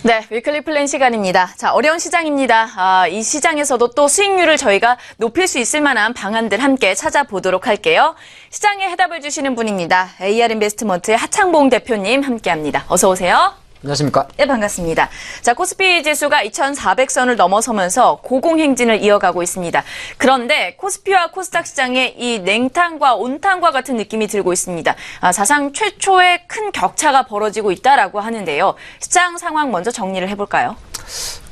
네, 위클리 플랜 시간입니다. 자, 어려운 시장입니다. 이 시장에서도 또 수익률을 저희가 높일 수 있을 만한 방안들 함께 찾아보도록 할게요. 시장에 해답을 주시는 분입니다. AR인베스트먼트의 하창봉 대표님 함께합니다. 어서 오세요. 안녕하십니까? 네, 반갑습니다. 자, 코스피 지수가 2,400선을 넘어서면서 고공행진을 이어가고 있습니다. 그런데 코스피와 코스닥 시장에 이 냉탕과 온탕과 같은 느낌이 들고 있습니다. 사상 최초의 큰 격차가 벌어지고 있다라고 하는데요. 시장 상황 먼저 정리를 해볼까요?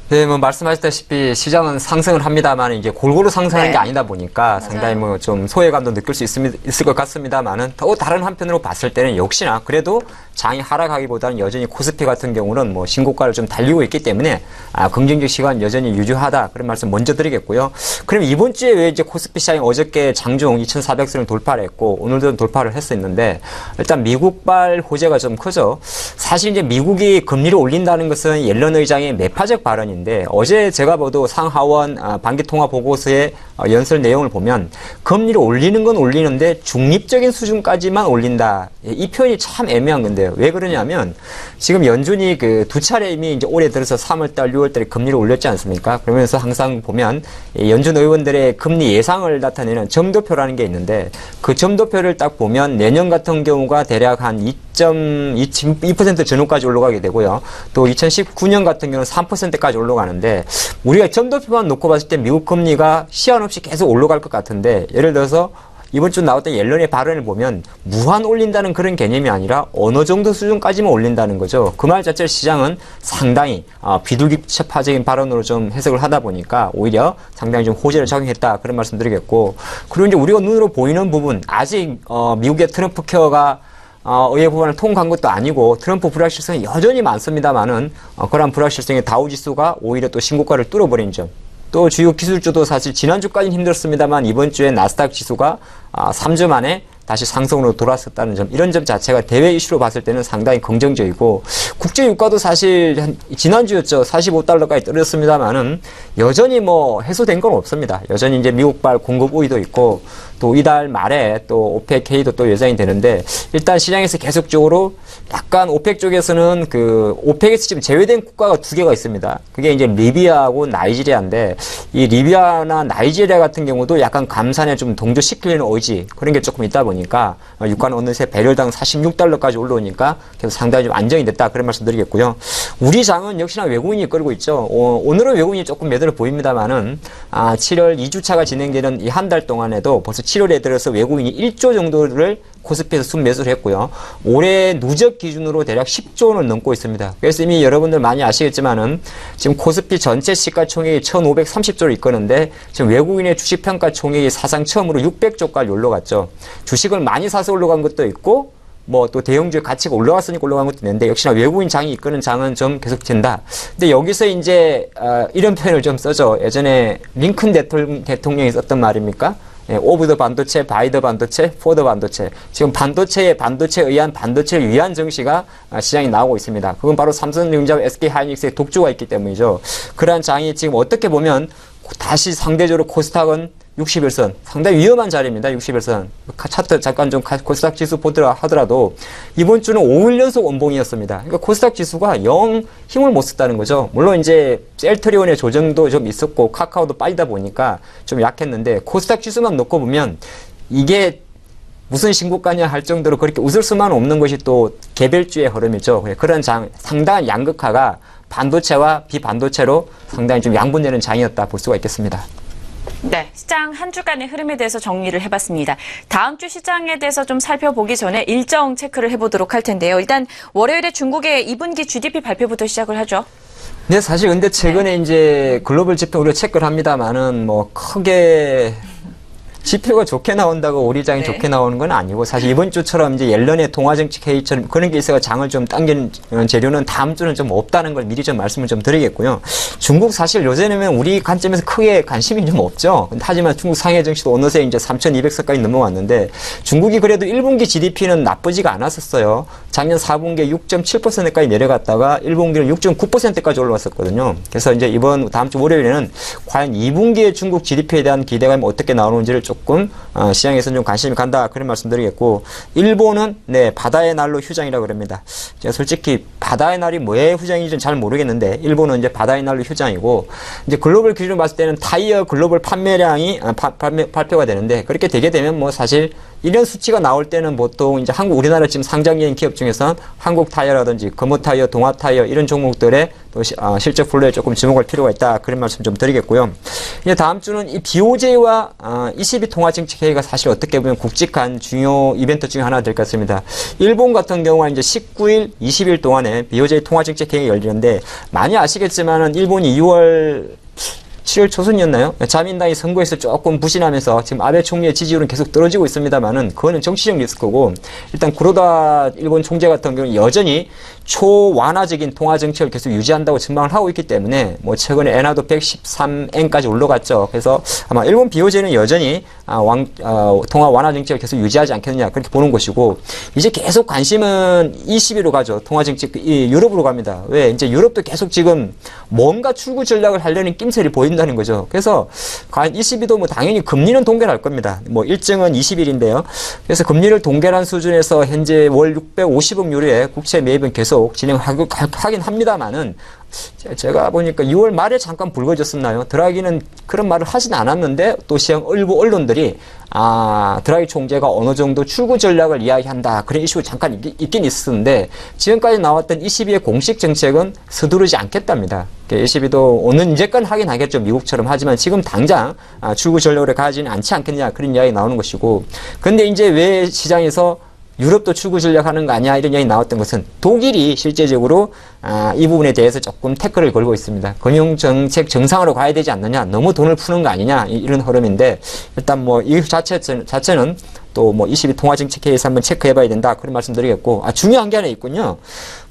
네, 말씀하셨다시피 시장은 상승을 합니다만 이게 골고루 상승하는 게 아니다 보니까 맞아요. 상당히 좀 소외감도 느낄 수 있을 것 같습니다만은 또 다른 한편으로 봤을 때는 역시나 그래도 장이 하락하기보다는 여전히 코스피 같은 경우는 신고가를 좀 달리고 있기 때문에 긍정적 시간 여전히 유효하다 그런 말씀 먼저 드리겠고요. 그럼 이번 주에 왜 이제 코스피 시장이 어저께 장중 2,400선을 돌파를 했고 오늘도 돌파를 했었는데 일단 미국발 호재가 좀 크죠. 사실 이제 미국이 금리를 올린다는 것은 옐런 의장의 매파적 발언인데 어제 제가 보도 상하원 반기통화 보고서의 연설 내용을 보면 금리를 올리는 건 올리는데 중립적인 수준까지만 올린다. 이 표현이 참 애매한 건데요. 왜 그러냐면 지금 연준이 두 차례 이미 이제 올해 들어서 3월달, 6월달에 금리를 올렸지 않습니까? 그러면서 항상 보면 연준 의원들의 금리 예상을 나타내는 점도표라는 게 있는데 그 점도표를 딱 보면 내년 같은 경우가 대략 한 2% 전후까지 올라가게 되고요. 또 2019년 같은 경우는 3%까지 올라가는데 우리가 점도표만 놓고 봤을 때 미국 금리가 시한 없이 계속 올라갈 것 같은데 예를 들어서 이번 주 나왔던 옐런의 발언을 보면 무한 올린다는 그런 개념이 아니라 어느 정도 수준까지만 올린다는 거죠. 그 말 자체를 시장은 상당히 비둘기파적인 발언으로 좀 해석을 하다 보니까 오히려 상당히 좀 호재를 작용했다 그런 말씀 드리겠고 그리고 이제 우리가 눈으로 보이는 부분 아직 미국의 트럼프 케어가 의회 법안을 통과한 것도 아니고 트럼프 불확실성이 여전히 많습니다만은 그런 불확실성의 다우지수가 오히려 또 신고가를 뚫어버린 점. 또 주요 기술주도 사실 지난주까지는 힘들었습니다만 이번 주에 나스닥 지수가 3주 만에 다시 상승으로 돌아섰다는 점, 이런 점 자체가 대외 이슈로 봤을 때는 상당히 긍정적이고 국제 유가도 사실 지난주였죠. 45달러까지 떨어졌습니다만은 여전히 해소된 건 없습니다. 여전히 이제 미국발 공급 우위도 있고 또 이달 말에 또 오펙 회의도 또 예상이 되는데 일단 시장에서 계속적으로 약간 오펙 쪽에서는 오펙에서 지금 제외된 국가가 두 개가 있습니다. 그게 이제 리비아하고 나이지리아인데 이 리비아나 나이지리아 같은 경우도 약간 감산에 좀 동조시키려는 의지 그런 게 조금 있다 보니까 유가는 어느새 배럴당 46달러까지 올라오니까 계속 상당히 좀 안정이 됐다 그런 말씀 드리겠고요. 우리 장은 역시나 외국인이 끌고 있죠. 오늘은 외국인이 조금 매도를 보입니다만은 7월 2주차가 진행되는 이 한 달 동안에도 벌써 7월에 들어서 외국인이 1조 정도를 코스피에서 순매수를 했고요. 올해 누적 기준으로 대략 10조 원을 넘고 있습니다. 그래서 이미 여러분들 많이 아시겠지만은 지금 코스피 전체 시가총액이 1,530조를 이끄는데 지금 외국인의 주식평가 총액이 사상 처음으로 600조까지 올라갔죠. 주식을 많이 사서 올라간 것도 있고 또 대형주의 가치가 올라갔으니까 올라간 것도 있는데 역시나 외국인 장이 이끄는 장은 좀 계속 된다. 근데 여기서 이제 이런 표현을 좀 써죠. 예전에 링컨 대통령이 썼던 말입니까? 오브 더 반도체, 바이 더 반도체, 포 더 반도체. 지금 반도체에 의한 반도체를 위한 정시가 시장에 나오고 있습니다. 그건 바로 삼성전자와 SK하이닉스의 독주가 있기 때문이죠. 그러한 장이 지금 어떻게 보면 다시 상대적으로 코스닥은 60일선 상당히 위험한 자리입니다. 60일선 차트 잠깐 좀 코스닥 지수 보더라 하더라도 이번 주는 5일 연속 원봉이었습니다. 그러니까 코스닥 지수가 영 힘을 못 썼다는 거죠. 물론 이제 셀트리온의 조정도 좀 있었고 카카오도 빠지다 보니까 좀 약했는데 코스닥 지수만 놓고 보면 이게 무슨 신고가냐 할 정도로 그렇게 웃을 수만 없는 것이 또 개별주의 흐름이죠. 그런 상당한 양극화가 반도체와 비반도체로 상당히 좀 양분되는 장이었다 볼 수가 있겠습니다. 네, 시장 한 주간의 흐름에 대해서 정리를 해봤습니다. 다음 주 시장에 대해서 좀 살펴보기 전에 일정 체크를 해보도록 할 텐데요. 일단 월요일에 중국의 2분기 GDP 발표부터 시작을 하죠. 네, 사실 근데 최근에 이제 글로벌 지표 우리가 체크를 합니다만은 크게 지표가 좋게 나온다고 우리 장이 좋게 나오는 건 아니고 사실 이번 주처럼 이제 옐런의 통화정책 회의처럼 그런 게 있어서 장을 좀 당기는 재료는 다음 주는 좀 없다는 걸 미리 좀 말씀을 좀 드리겠고요. 중국 사실 요새는 우리 관점에서 크게 관심이 좀 없죠. 하지만 중국 상해 증시도 어느새 이제 3,200선까지 넘어왔는데 중국이 그래도 1분기 GDP는 나쁘지가 않았었어요. 작년 4분기에 6.7%까지 내려갔다가 1분기는 6.9%까지 올라왔었거든요. 그래서 이제 다음 주 월요일에는 과연 2분기에 중국 GDP에 대한 기대감이 어떻게 나오는지를 조금 시장에서는 좀 관심이 간다 그런 말씀드리겠고, 일본은 네 바다의 날로 휴장이라고 그럽니다. 제가 솔직히 바다의 날이 뭐의 휴장인지는 잘 모르겠는데 일본은 이제 바다의 날로 휴장이고, 이제 글로벌 기준으로 봤을 때는 타이어 글로벌 판매량이 발표가 되는데, 그렇게 되게 되면 뭐 사실 이런 수치가 나올 때는 보통 이제 우리나라 지금 상장기인 기업 중에서 한국 타이어라든지 금호 타이어, 동아 타이어 이런 종목들의 또 실적 플로에 조금 주목할 필요가 있다 그런 말씀 좀 드리겠고요. 이제 다음 주는 이 BOJ와 ECB 통화정책회의가 사실 어떻게 보면 굵직한 중요 이벤트 중에 하나 될 것 같습니다. 일본 같은 경우는 이제 19일, 20일 동안에 BOJ 통화정책회의가 열리는데, 많이 아시겠지만은 일본이 7월 초순이었나요? 자민당이 선거에서 조금 부진하면서 지금 아베 총리의 지지율은 계속 떨어지고 있습니다만은 그거는 정치적 리스크고, 일단 구로다 일본 총재 같은 경우는 여전히 초완화적인 통화 정책을 계속 유지한다고 전망을 하고 있기 때문에 뭐 최근에 엔화도 113엔까지 올라갔죠. 그래서 아마 일본 BOJ는 여전히 통화 완화 정책을 계속 유지하지 않겠느냐 그렇게 보는 것이고, 이제 계속 관심은 ECB로 가죠. 통화 정책 유럽으로 갑니다. 왜? 이제 유럽도 계속 지금 뭔가 출구 전략을 하려는 낌새를 보인다는 거죠. 그래서 ECB도 뭐 당연히 금리는 동결할 겁니다. 뭐 일정은 20일인데요. 그래서 금리를 동결한 수준에서 현재 월 650억 유로의 국채 매입은 계속 진행하긴 합니다만은, 제가 보니까 6월 말에 잠깐 불거졌었나요? 드라기는 그런 말을 하진 않았는데 또 시장 일부 언론들이 드라기 총재가 어느 정도 출구 전략을 이야기한다 그런 이슈가 잠깐 있긴 있었는데, 지금까지 나왔던 ECB의 공식 정책은 서두르지 않겠답니다. ECB도 오늘 이제건 하긴 하겠죠, 미국처럼. 하지만 지금 당장 출구 전략을 가지는 않지 않겠냐 그런 이야기 나오는 것이고, 근데 이제 왜 시장에서 유럽도 출구 전략하는 거 아니야 이런 이야기 나왔던 것은, 독일이 실제적으로 이 부분에 대해서 조금 태클을 걸고 있습니다. 금융정책 정상으로 가야 되지 않느냐, 너무 돈을 푸는 거 아니냐 이런 흐름인데, 일단 뭐 이 자체는 또 뭐 22 통화정책회의에서 한번 체크해봐야 된다 그런 말씀드리겠고, 중요한 게 하나 있군요.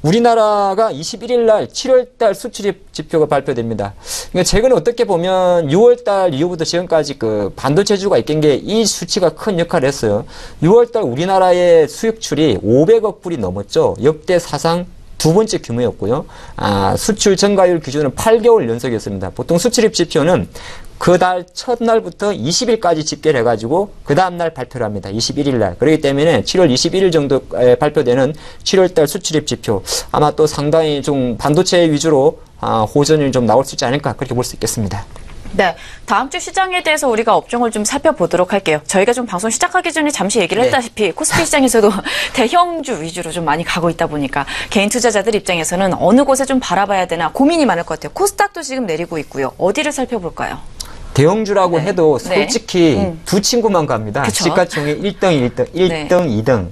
우리나라가 21일 날 7월달 수출입 지표가 발표됩니다. 그러니까 최근에 어떻게 보면 6월달 이후부터 지금까지 그 반도체주가 있긴 게 이 수치가 큰 역할을 했어요. 6월달 우리나라의 수입출이 500억 불이 넘었죠. 역대 사상 두 번째 규모였고요. 수출 증가율 기준은 8개월 연속이었습니다. 보통 수출입 지표는 그 달 첫날부터 20일까지 집계를 해가지고 그 다음날 발표를 합니다. 21일 날. 그렇기 때문에 7월 21일 정도에 발표되는 7월달 수출입 지표, 아마 또 상당히 좀 반도체 위주로 호전이 좀 나올 수 있지 않을까 그렇게 볼 수 있겠습니다. 네, 다음 주 시장에 대해서 우리가 업종을 좀 살펴보도록 할게요. 저희가 좀 방송 시작하기 전에 잠시 얘기를 했다시피 코스피 시장에서도 대형주 위주로 좀 많이 가고 있다 보니까 개인 투자자들 입장에서는 어느 곳에 좀 바라봐야 되나 고민이 많을 것 같아요. 코스닥도 지금 내리고 있고요. 어디를 살펴볼까요? 대형주라고 해도 솔직히 두 친구만 갑니다. 그쵸? 시가총액 1등, 2등.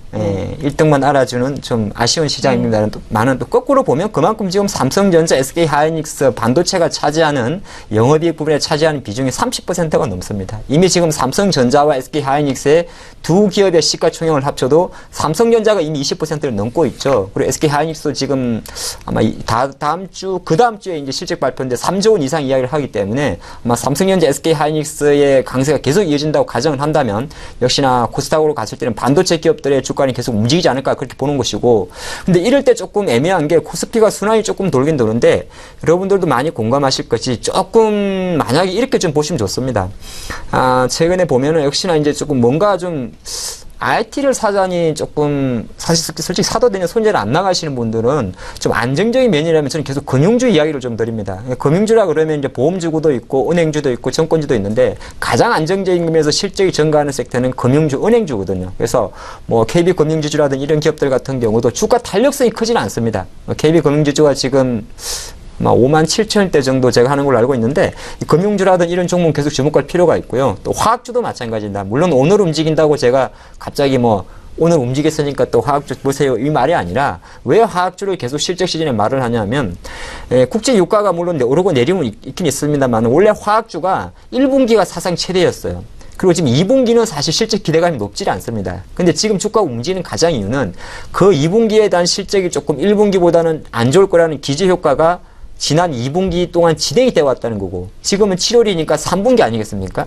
1등만 알아주는 좀 아쉬운 시장입니다만은, 또 거꾸로 보면 그만큼 지금 삼성전자, SK하이닉스, 반도체가 차지하는 영업이익 부분에 차지하는 비중이 30%가 넘습니다. 이미 지금 삼성전자와 SK하이닉스의 두 기업의 시가총액을 합쳐도 삼성전자가 이미 20%를 넘고 있죠. 그리고 SK하이닉스도 지금 아마 다음 주, 그 다음 주에 이제 실적 발표인데 3조 원 이상 이야기를 하기 때문에 아마 삼성전자, SK하이닉스의 강세가 계속 이어진다고 가정을 한다면, 역시나 코스닥으로 갔을 때는 반도체 기업들의 주가는 계속 움직이지 않을까 그렇게 보는 것이고, 근데 이럴 때 조금 애매한 게 코스피가 순환이 조금 돌긴 도는데, 여러분들도 많이 공감하실 것이 조금 만약에 이렇게 좀 보시면 좋습니다. 최근에 보면은 역시나 이제 조금 뭔가 좀 IT를 사자니 조금 사실 솔직히 사도 되는 손해를 안 나가시는 분들은 좀 안정적인 면이라면 저는 계속 금융주 이야기를 좀 드립니다. 금융주라 그러면 이제 보험주도 있고 은행주도 있고 정권주도 있는데, 가장 안정적인 면에서 실적이 증가하는 섹터는 금융주, 은행주거든요. 그래서 뭐 KB금융지주라든 이런 기업들 같은 경우도 주가 탄력성이 크지는 않습니다. KB금융지주가 지금 57,000원대 정도 제가 하는 걸로 알고 있는데, 금융주라든 이런 종목은 계속 주목할 필요가 있고요. 또 화학주도 마찬가지입니다. 물론 오늘 움직인다고 제가 갑자기 오늘 움직였으니까 또 화학주 보세요 이 말이 아니라, 왜 화학주를 계속 실적 시즌에 말을 하냐면, 국제 유가가 물론 오르고 내리면 있긴 있습니다만, 원래 화학주가 1분기가 사상 최대였어요. 그리고 지금 2분기는 사실 실적 기대감이 높지 않습니다. 근데 지금 주가가 움직이는 가장 이유는 그 2분기에 대한 실적이 조금 1분기보다는 안 좋을 거라는 기대 효과가 지난 2분기 동안 진행이 되어 왔다는 거고, 지금은 7월이니까 3분기 아니겠습니까?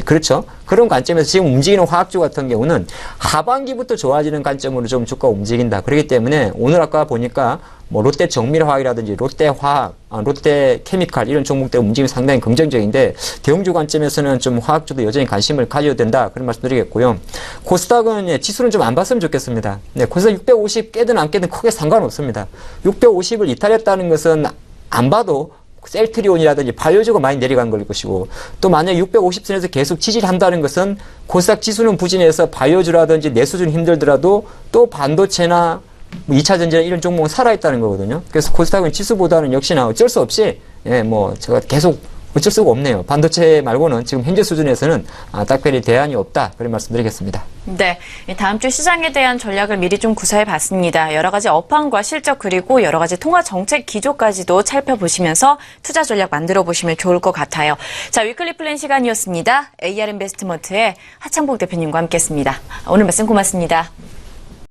그렇죠. 그런 관점에서 지금 움직이는 화학주 같은 경우는 하반기부터 좋아지는 관점으로 좀 주가가 움직인다. 그렇기 때문에 오늘 아까 보니까 뭐 롯데 정밀화학이라든지 롯데화학, 롯데케미칼 이런 종목들 움직임이 상당히 긍정적인데 대형주 관점에서는 좀 화학주도 여전히 관심을 가져야 된다. 그런 말씀드리겠고요. 코스닥은 지수는 좀 안 봤으면 좋겠습니다. 네, 코스닥 650 깨든 안 깨든 크게 상관없습니다. 650을 이탈했다는 것은 안 봐도 셀트리온이라든지 바이오주가 많이 내려간 걸 것이고 또 만약 650선에서 계속 지지한다는 것은 코스닥 지수는 부진해서 바이오주라든지 내수준 힘들더라도 또 반도체나 2차 전지나 이런 종목은 살아있다는 거거든요. 그래서 코스닥은 지수보다는 역시나 어쩔 수 없이 제가 계속 어쩔 수가 없네요. 반도체 말고는 지금 현재 수준에서는 딱별히 대안이 없다. 그런 말씀드리겠습니다. 네, 다음 주 시장에 대한 전략을 미리 좀 구사해 봤습니다. 여러 가지 업황과 실적 그리고 여러 가지 통화 정책 기조까지도 살펴보시면서 투자 전략 만들어 보시면 좋을 것 같아요. 자, 위클리 플랜 시간이었습니다. AR 인베스트먼트의 하창복 대표님과 함께했습니다. 오늘 말씀 고맙습니다.